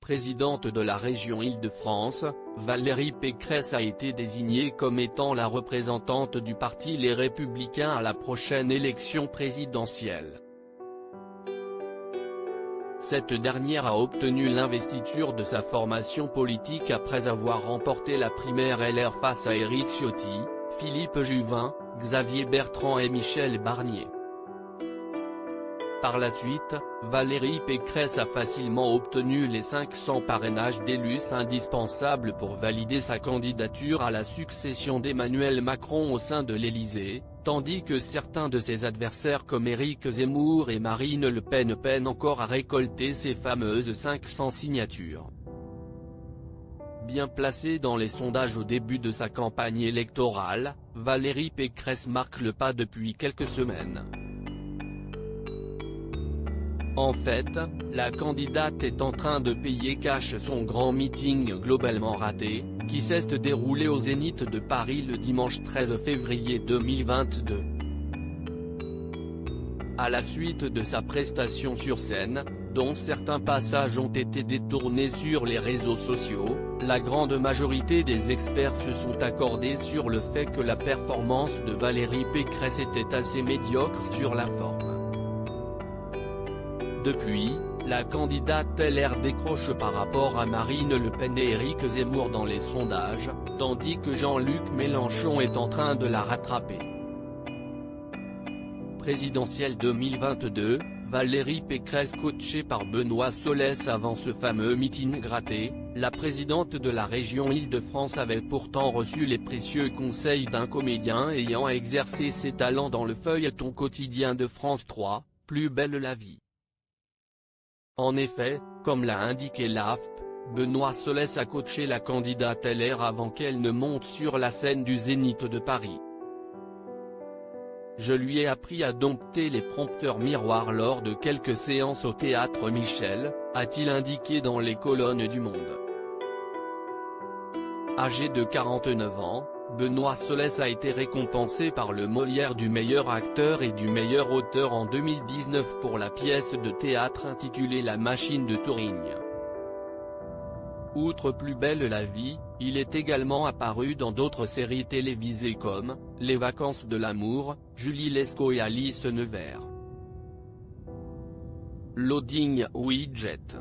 présidente de la région Île-de-France, Valérie Pécresse a été désignée comme étant la représentante du parti Les Républicains à la prochaine élection présidentielle. Cette dernière a obtenu l'investiture de sa formation politique après avoir remporté la primaire LR face à Éric Ciotti, Philippe Juvin, Xavier Bertrand et Michel Barnier. Par la suite, Valérie Pécresse a facilement obtenu les 500 parrainages d'élus indispensables pour valider sa candidature à la succession d'Emmanuel Macron au sein de l'Élysée, tandis que certains de ses adversaires comme Éric Zemmour et Marine Le Pen peinent encore à récolter ces fameuses 500 signatures. Bien placée dans les sondages au début de sa campagne électorale, Valérie Pécresse marque le pas depuis quelques semaines. En fait, la candidate est en train de payer cash son grand meeting globalement raté, qui s'est déroulé au Zénith de Paris le dimanche 13 février 2022. À la suite de sa prestation sur scène, dont certains passages ont été détournés sur les réseaux sociaux, la grande majorité des experts se sont accordés sur le fait que la performance de Valérie Pécresse était assez médiocre sur la forme. Depuis, la candidate LR décroche par rapport à Marine Le Pen et Éric Zemmour dans les sondages, tandis que Jean-Luc Mélenchon est en train de la rattraper. Présidentielle 2022, Valérie Pécresse coachée par Benoît Solès avant ce fameux meeting raté, la présidente de la région Île-de-France avait pourtant reçu les précieux conseils d'un comédien ayant exercé ses talents dans le feuilleton quotidien de France 3, Plus belle la vie. En effet, comme l'a indiqué l'AFP, Benoît Solès a coaché la candidate LR avant qu'elle ne monte sur la scène du Zénith de Paris. Je lui ai appris à dompter les prompteurs miroirs lors de quelques séances au théâtre Michel, a-t-il indiqué dans les colonnes du Monde. Âgé de 49 ans, Benoît Solès a été récompensé par le Molière du meilleur acteur et du meilleur auteur en 2019 pour la pièce de théâtre intitulée La Machine de Turing. Outre Plus belle la vie, il est également apparu dans d'autres séries télévisées comme Les Vacances de l'amour, Julie Lescaut et Alice Nevers. Loading Widget.